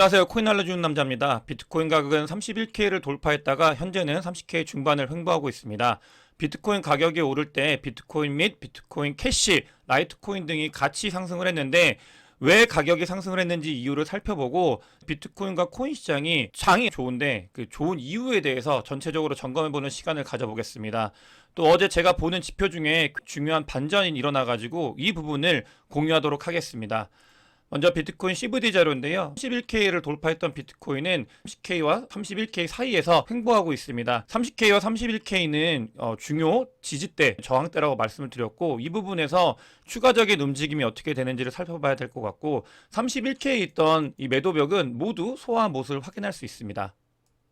안녕하세요. 코인 알려주는 남자입니다. 비트코인 가격은 31K를 돌파했다가 현재는 30K 중반을 횡보하고 있습니다. 비트코인 가격이 오를 때 비트코인 및 비트코인 캐시, 라이트코인 등이 같이 상승을 했는데 왜 가격이 상승을 했는지 이유를 살펴보고 비트코인과 코인 시장이 장이 좋은데 그 좋은 이유에 대해서 전체적으로 점검해보는 시간을 가져보겠습니다. 또 어제 제가 보는 지표 중에 중요한 반전이 일어나가지고 이 부분을 공유하도록 하겠습니다. 먼저 비트코인 CVD 자료인데요. 31K를 돌파했던 비트코인은 30K와 31K 사이에서 횡보하고 있습니다. 30K와 31K는 중요 지지대, 저항대라고 말씀을 드렸고 이 부분에서 추가적인 움직임이 어떻게 되는지를 살펴봐야 될 것 같고 31K에 있던 이 매도벽은 모두 소화한 모습을 확인할 수 있습니다.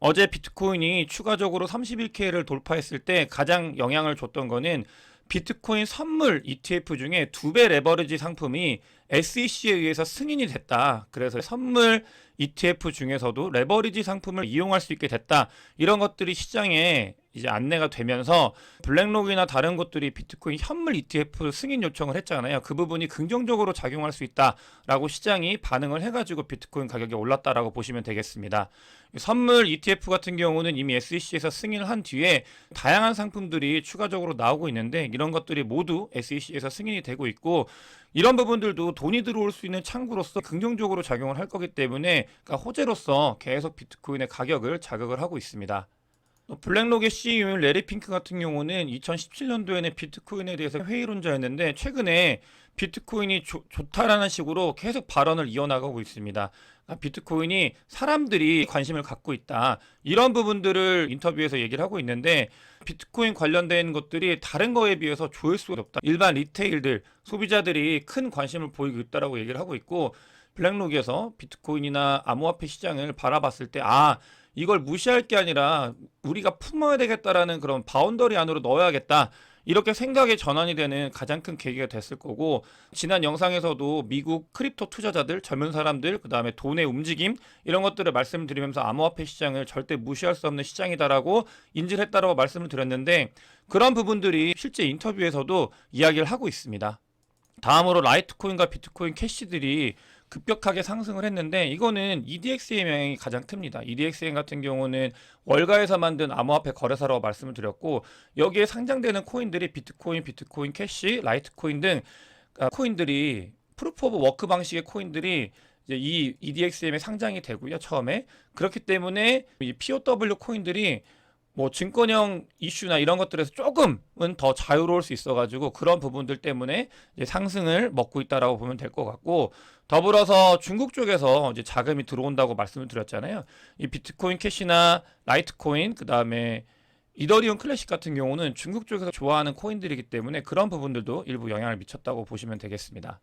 어제 비트코인이 추가적으로 31K를 돌파했을 때 가장 영향을 줬던 거는 비트코인 선물 ETF 중에 2배 레버리지 상품이 SEC에 의해서 승인이 됐다. 그래서 선물 ETF 중에서도 레버리지 상품을 이용할 수 있게 됐다. 이런 것들이 시장에 이제 안내가 되면서 블랙록이나 다른 것들이 비트코인 현물 ETF 승인 요청을 했잖아요. 그 부분이 긍정적으로 작용할 수 있다라고 시장이 반응을 해가지고 비트코인 가격이 올랐다라고 보시면 되겠습니다. 선물 ETF 같은 경우는 이미 SEC에서 승인을 한 뒤에 다양한 상품들이 추가적으로 나오고 있는데 이런 것들이 모두 SEC에서 승인이 되고 있고 이런 부분들도 돈이 들어올 수 있는 창구로서 긍정적으로 작용을 할 거기 때문에 그러니까 호재로서 계속 비트코인의 가격을 자극을 하고 있습니다. 블랙록의 CEO인 레리 핑크 같은 경우는 2017년도에는 비트코인에 대해서 회의론자였는데 최근에 비트코인이 좋다라는 식으로 계속 발언을 이어나가고 있습니다. 비트코인이 사람들이 관심을 갖고 있다. 이런 부분들을 인터뷰에서 얘기를 하고 있는데 비트코인 관련된 것들이 다른 거에 비해서 조회수가 높다. 일반 리테일들, 소비자들이 큰 관심을 보이고 있다라고 얘기를 하고 있고 블랙록에서 비트코인이나 암호화폐 시장을 바라봤을 때 이걸 무시할 게 아니라 우리가 품어야 되겠다라는 그런 바운더리 안으로 넣어야겠다. 이렇게 생각의 전환이 되는 가장 큰 계기가 됐을 거고 지난 영상에서도 미국 크립토 투자자들, 젊은 사람들, 그 다음에 돈의 움직임 이런 것들을 말씀드리면서 암호화폐 시장을 절대 무시할 수 없는 시장이다라고 인지를 했다라고 말씀을 드렸는데 그런 부분들이 실제 인터뷰에서도 이야기를 하고 있습니다. 다음으로 라이트코인과 비트코인 캐시들이 급격하게 상승을 했는데 이거는 EDX의 영향이 가장 큽니다. EDXM 같은 경우는 월가에서 만든 암호화폐 거래사라고 말씀을 드렸고 여기에 상장되는 코인들이 비트코인, 비트코인 캐시, 라이트코인 등 코인들이 프루프 오브 워크 방식의 코인들이 이제 이 EDXM에 상장이 되고요. 처음에 그렇기 때문에 이 POW 코인들이 뭐 증권형 이슈나 이런 것들에서 조금은 더 자유로울 수 있어가지고 그런 부분들 때문에 이제 상승을 먹고 있다라고 보면 될 것 같고 더불어서 중국 쪽에서 이제 자금이 들어온다고 말씀을 드렸잖아요. 이 비트코인 캐시나 라이트코인 그 다음에 이더리움 클래식 같은 경우는 중국 쪽에서 좋아하는 코인들이기 때문에 그런 부분들도 일부 영향을 미쳤다고 보시면 되겠습니다.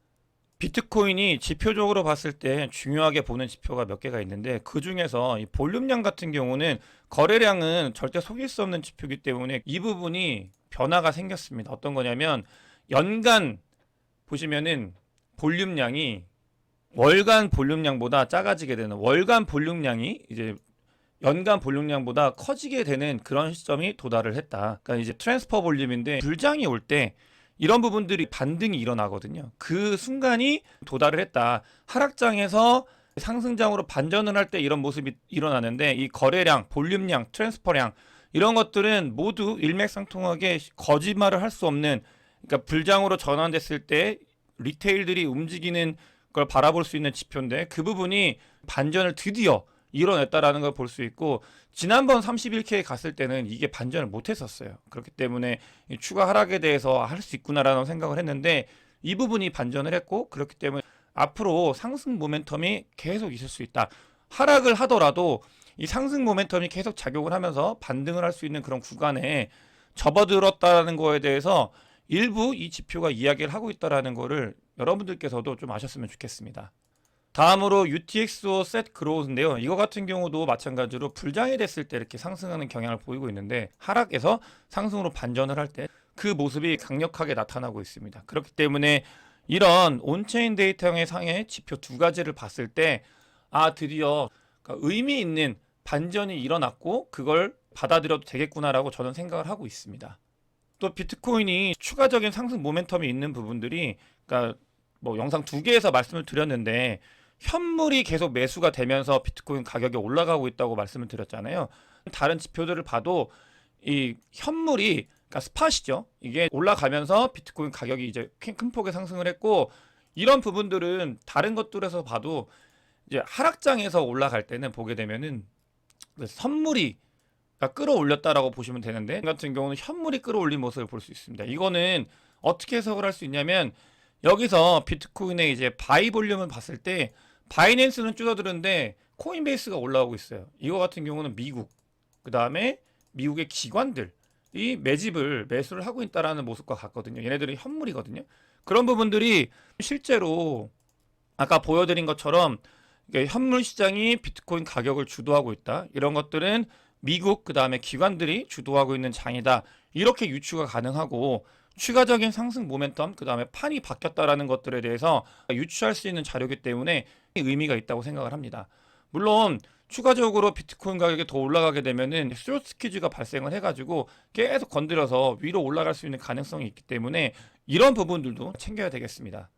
비트코인이 지표적으로 봤을 때 중요하게 보는 지표가 몇 개가 있는데 그 중에서 이 볼륨량 같은 경우는 거래량은 절대 속일 수 없는 지표이기 때문에 이 부분이 변화가 생겼습니다. 어떤 거냐면 연간 보시면은 볼륨량이 월간 볼륨량보다 작아지게 되는 월간 볼륨량이 이제 연간 볼륨량보다 커지게 되는 그런 시점이 도달을 했다. 그러니까 이제 트랜스퍼 볼륨인데 불장이 올 때 이런 부분들이 반등이 일어나거든요. 그 순간이 도달을 했다. 하락장에서 상승장으로 반전을 할 때 이런 모습이 일어나는데 이 거래량, 볼륨량, 트랜스퍼량 이런 것들은 모두 일맥상통하게 거짓말을 할 수 없는 그러니까 불장으로 전환됐을 때 리테일들이 움직이는 걸 바라볼 수 있는 지표인데 그 부분이 반전을 드디어 이뤄냈다라는 걸 볼 수 있고 지난번 31K에 갔을 때는 이게 반전을 못 했었어요. 그렇기 때문에 추가 하락에 대해서 할 수 있구나라는 생각을 했는데 이 부분이 반전을 했고 그렇기 때문에 앞으로 상승 모멘텀이 계속 있을 수 있다. 하락을 하더라도 이 상승 모멘텀이 계속 작용을 하면서 반등을 할 수 있는 그런 구간에 접어들었다는 거에 대해서 일부 이 지표가 이야기를 하고 있다는 거를 여러분들께서도 좀 아셨으면 좋겠습니다. 다음으로 UTXO 셋 그로우인데요. 이거 같은 경우도 마찬가지로 불장이 됐을 때 이렇게 상승하는 경향을 보이고 있는데 하락에서 상승으로 반전을 할 때 그 모습이 강력하게 나타나고 있습니다. 그렇기 때문에 이런 온체인 데이터형의 상의 지표 두 가지를 봤을 때 드디어 의미 있는 반전이 일어났고 그걸 받아들여도 되겠구나라고 저는 생각을 하고 있습니다. 또 비트코인이 추가적인 상승 모멘텀이 있는 부분들이 그러니까 뭐 영상 두 개에서 말씀을 드렸는데 현물이 계속 매수가 되면서 비트코인 가격이 올라가고 있다고 말씀을 드렸잖아요. 다른 지표들을 봐도 이 현물이 그러니까 스팟이죠. 이게 올라가면서 비트코인 가격이 이제 큰 폭의 상승을 했고 이런 부분들은 다른 것들에서 봐도 이제 하락장에서 올라갈 때는 보게 되면은 선물이 끌어올렸다라고 보시면 되는데 같은 경우는 현물이 끌어올린 모습을 볼 수 있습니다. 이거는 어떻게 해석을 할 수 있냐면 여기서 비트코인의 이제 바이 볼륨을 봤을 때 바이낸스는 줄어드는데 코인베이스가 올라오고 있어요. 이거 같은 경우는 미국, 그 다음에 미국의 기관들이 매수를 하고 있다라는 모습과 같거든요. 얘네들이 현물이거든요. 그런 부분들이 실제로 아까 보여드린 것처럼 현물 시장이 비트코인 가격을 주도하고 있다. 이런 것들은 미국 그 다음에 기관들이 주도하고 있는 장이다. 이렇게 유추가 가능하고 추가적인 상승 모멘텀 그 다음에 판이 바뀌었다라는 것들에 대해서 유추할 수 있는 자료이기 때문에 의미가 있다고 생각을 합니다. 물론 추가적으로 비트코인 가격이 더 올라가게 되면은 숏 스퀴즈가 발생을 해가지고 계속 건드려서 위로 올라갈 수 있는 가능성이 있기 때문에 이런 부분들도 챙겨야 되겠습니다.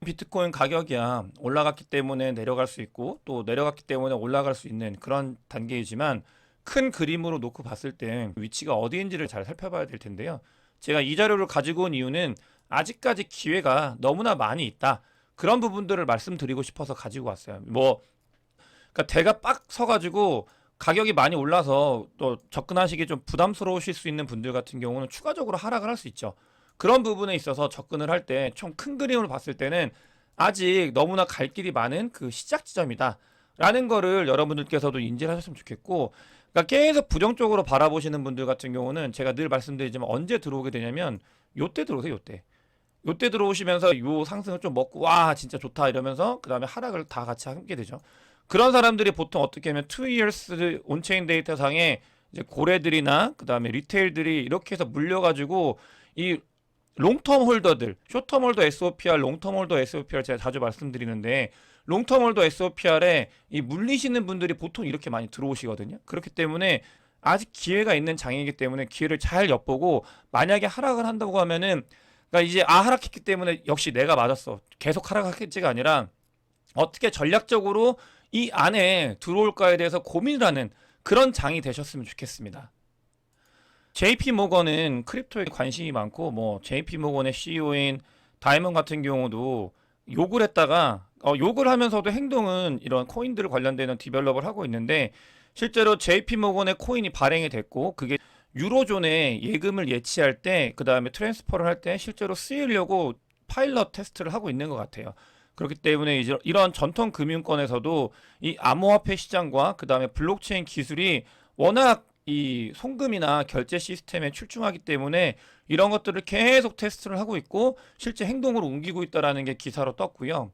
비트코인 가격이야 올라갔기 때문에 내려갈 수 있고 또 내려갔기 때문에 올라갈 수 있는 그런 단계이지만 큰 그림으로 놓고 봤을 때 위치가 어디인지를 잘 살펴봐야 될 텐데요. 제가 이 자료를 가지고 온 이유는 아직까지 기회가 너무나 많이 있다. 그런 부분들을 말씀드리고 싶어서 가지고 왔어요. 그러니까 대가 빡 서가지고 가격이 많이 올라서 또 접근하시기 좀 부담스러우실 수 있는 분들 같은 경우는 추가적으로 하락을 할 수 있죠. 그런 부분에 있어서 접근을 할 때 총 큰 그림을 봤을 때는 아직 너무나 갈 길이 많은 그 시작 지점이다. 라는 거를 여러분들께서도 인지를 하셨으면 좋겠고, 그러니까 계속 부정적으로 바라보시는 분들 같은 경우는 제가 늘 말씀드리지만 언제 들어오게 되냐면 요때 들어오세요. 요때 들어오시면서 요 상승을 좀 먹고 와 진짜 좋다 이러면서 그 다음에 하락을 다 같이 함께 되죠. 그런 사람들이 보통 어떻게 하면 2years 온체인 데이터 상에 이제 고래들이나 그 다음에 리테일들이 이렇게 해서 물려가지고 이 롱텀 홀더들, 쇼텀 홀더 SOPR, 롱텀 홀더 SOPR 제가 자주 말씀드리는데 롱텀 홀더 SOPR에 이 물리시는 분들이 보통 이렇게 많이 들어오시거든요. 그렇기 때문에 아직 기회가 있는 장이기 때문에 기회를 잘 엿보고 만약에 하락을 한다고 하면은 그러니까 이제 하락했기 때문에 역시 내가 맞았어. 계속 하락하겠지가 아니라 어떻게 전략적으로 이 안에 들어올까에 대해서 고민을 하는 그런 장이 되셨으면 좋겠습니다. JP 모건은 크립토에 관심이 많고 뭐 JP 모건의 CEO인 다이먼 같은 경우도 욕을 했다가 욕을 하면서도 행동은 이런 코인들 관련되는 디벨롭을 하고 있는데 실제로 JP 모건의 코인이 발행이 됐고 그게 유로존에 예금을 예치할 때 그 다음에 트랜스퍼를 할 때 실제로 쓰이려고 파일럿 테스트를 하고 있는 것 같아요. 그렇기 때문에 이제 이런 전통 금융권에서도 이 암호화폐 시장과 그 다음에 블록체인 기술이 워낙 이 송금이나 결제 시스템에 출중하기 때문에 이런 것들을 계속 테스트를 하고 있고 실제 행동으로 옮기고 있다라는 게 기사로 떴고요.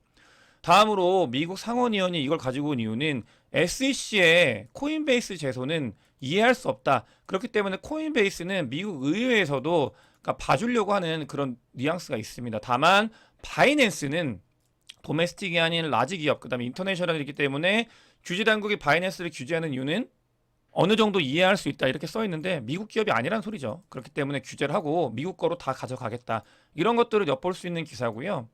다음으로 미국 상원의원이 이걸 가지고 온 이유는 SEC의 코인베이스 제소는 이해할 수 없다. 그렇기 때문에 코인베이스는 미국 의회에서도 그러니까 봐주려고 하는 그런 뉘앙스가 있습니다. 다만 바이낸스는 도메스틱이 아닌 라지 기업, 그 다음에 인터내셔널이기 때문에 규제 당국이 바이낸스를 규제하는 이유는 어느 정도 이해할 수 있다 이렇게 써 있는데 미국 기업이 아니란 소리죠. 그렇기 때문에 규제를 하고 미국 거로 다 가져가겠다. 이런 것들을 엿볼 수 있는 기사고요.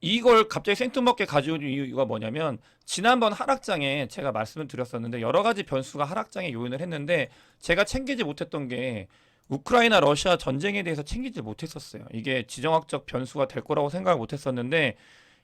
이걸 갑자기 생뚱맞게 가져온 이유가 뭐냐면 지난번 하락장에 제가 말씀을 드렸었는데 여러 가지 변수가 하락장에 요인을 했는데 제가 챙기지 못했던 게 우크라이나 러시아 전쟁에 대해서 챙기지 못했었어요. 이게 지정학적 변수가 될 거라고 생각을 못했었는데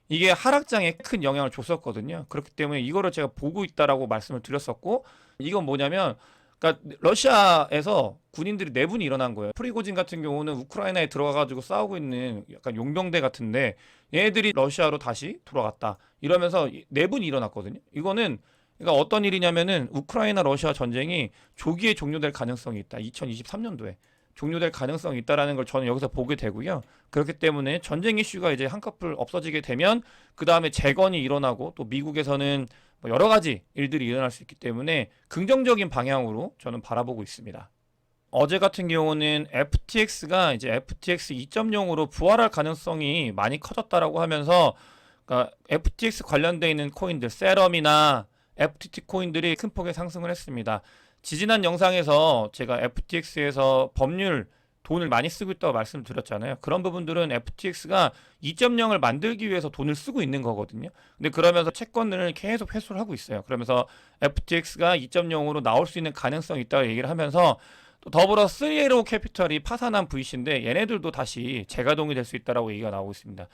이게 하락장에 큰 영향을 줬었거든요. 그렇기 때문에 이거를 제가 보고 있다라고 말씀을 드렸었고 이건 뭐냐면 그러니까 러시아에서 군인들이 내분이 일어난 거예요. 프리고진 같은 경우는 우크라이나에 들어가가지고 싸우고 있는 약간 용병대 같은데 얘네들이 러시아로 다시 돌아갔다 이러면서 내분이 일어났거든요. 이거는 그러니까 어떤 일이냐면은 우크라이나 러시아 전쟁이 조기에 종료될 가능성이 있다. 2023년도에 종료될 가능성이 있다라는 걸 저는 여기서 보게 되고요. 그렇기 때문에 전쟁 이슈가 이제 한꺼풀 없어지게 되면 그 다음에 재건이 일어나고 또 미국에서는 뭐 여러 가지 일들이 일어날 수 있기 때문에 긍정적인 방향으로 저는 바라보고 있습니다. 어제 같은 경우는 FTX가 이제 FTX 2.0으로 부활할 가능성이 많이 커졌다라고 하면서 그러니까 FTX 관련되어 있는 코인들 세럼이나 FTT 코인들이 큰 폭의 상승을 했습니다. 지지난 영상에서 제가 FTX에서 법률 돈을 많이 쓰고 있다고 말씀드렸잖아요. 그런 부분들은 FTX가 2.0을 만들기 위해서 돈을 쓰고 있는 거거든요. 근데 그러면서 채권을 계속 회수를 하고 있어요. 그러면서 FTX가 2.0으로 나올 수 있는 가능성이 있다고 얘기를 하면서 또 더불어 3Arrow 캐피털이 파산한 VC인데 얘네들도 다시 재가동이 될 수 있다라고 얘기가 나오고 있습니다.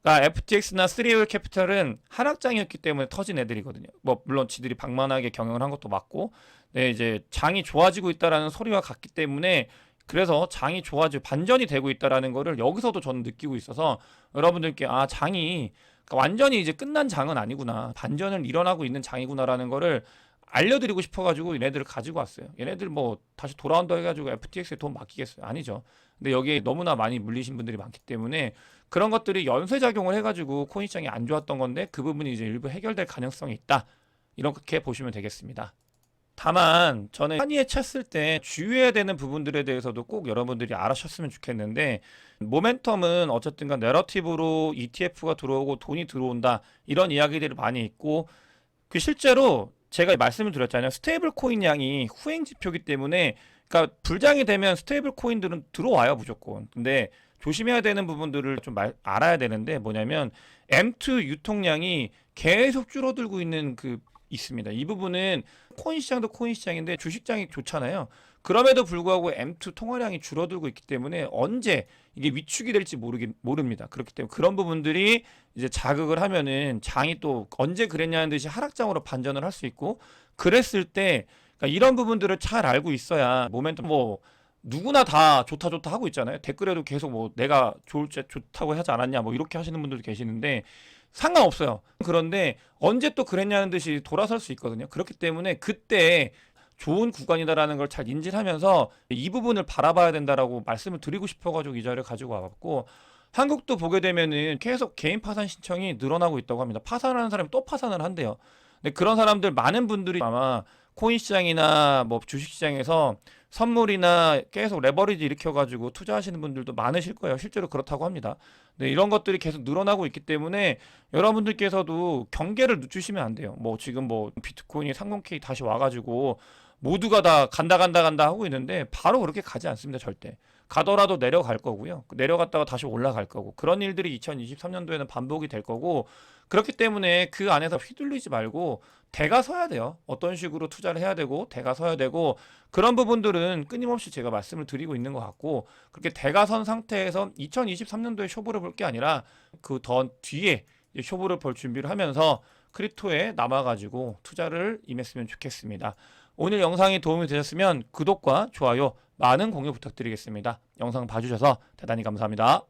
그러니까 FTX나 3Arrow 캐피털은 하락장이었기 때문에 터진 애들이거든요. 뭐 물론 지들이 방만하게 경영을 한 것도 맞고, 네, 이제 장이 좋아지고 있다라는 소리와 같기 때문에 그래서 장이 좋아지고 반전이 되고 있다라는 거를 여기서도 저는 느끼고 있어서 여러분들께 장이 그러니까 완전히 이제 끝난 장은 아니구나, 반전을 일어나고 있는 장이구나라는 거를 알려드리고 싶어가지고 얘네들을 가지고 왔어요. 얘네들 뭐 다시 돌아온다 해가지고 FTX에 돈 맡기겠어요? 아니죠. 근데 여기에 너무나 많이 물리신 분들이 많기 때문에 그런 것들이 연쇄작용을 해가지고 코인 시장이 안 좋았던 건데 그 부분이 이제 일부 해결될 가능성이 있다, 이렇게 보시면 되겠습니다. 다만 저는 한이에 찼을 때 주의해야 되는 부분들에 대해서도 꼭 여러분들이 알아셨으면 좋겠는데, 모멘텀은 어쨌든 간 내러티브로 ETF가 들어오고 돈이 들어온다, 이런 이야기들이 많이 있고, 그 실제로 제가 말씀을 드렸잖아요. 스테이블 코인 양이 후행 지표이기 때문에, 그러니까 불장이 되면 스테이블 코인들은 들어와요, 무조건. 근데 조심해야 되는 부분들을 좀 알아야 되는데, 뭐냐면 M2 유통량이 계속 줄어들고 있는 있습니다. 이 부분은 코인 시장도 코인 시장인데 주식장이 좋잖아요. 그럼에도 불구하고 M2 통화량이 줄어들고 있기 때문에 언제 이게 위축이 될지 모릅니다. 그렇기 때문에 그런 부분들이 이제 자극을 하면은 장이 또 언제 그랬냐는 듯이 하락장으로 반전을 할 수 있고, 그랬을 때 그러니까 이런 부분들을 잘 알고 있어야 모멘텀, 뭐 누구나 다 좋다 좋다 하고 있잖아요. 댓글에도 계속 뭐 내가 좋다고 하지 않았냐 뭐 이렇게 하시는 분들도 계시는데 상관없어요. 그런데 언제 또 그랬냐는 듯이 돌아설 수 있거든요. 그렇기 때문에 그때 좋은 구간이다라는 걸 잘 인지를 하면서 이 부분을 바라봐야 된다라고 말씀을 드리고 싶어가지고 이 자리를 가지고 와봤고, 한국도 보게 되면은 계속 개인 파산 신청이 늘어나고 있다고 합니다. 파산하는 사람이 또 파산을 한대요. 근데 그런 사람들 많은 분들이 아마 코인 시장이나 뭐 주식 시장에서 선물이나 계속 레버리지 일으켜가지고 투자하시는 분들도 많으실 거예요. 실제로 그렇다고 합니다. 네, 이런 것들이 계속 늘어나고 있기 때문에 여러분들께서도 경계를 늦추시면 안 돼요. 뭐 지금 뭐 비트코인이 30K 다시 와가지고 모두가 다 간다 하고 있는데 바로 그렇게 가지 않습니다. 절대. 가더라도 내려갈 거고요. 내려갔다가 다시 올라갈 거고, 그런 일들이 2023년도에는 반복이 될 거고, 그렇기 때문에 그 안에서 휘둘리지 말고 대가 서야 돼요. 어떤 식으로 투자를 해야 되고 대가 서야 되고, 그런 부분들은 끊임없이 제가 말씀을 드리고 있는 것 같고, 그렇게 대가 선 상태에서 2023년도에 쇼부를 볼 게 아니라 그 더 뒤에 쇼부를 볼 준비를 하면서 크립토에 남아가지고 투자를 임했으면 좋겠습니다. 오늘 영상이 도움이 되셨으면 구독과 좋아요, 많은 공유 부탁드리겠습니다. 영상 봐주셔서 대단히 감사합니다.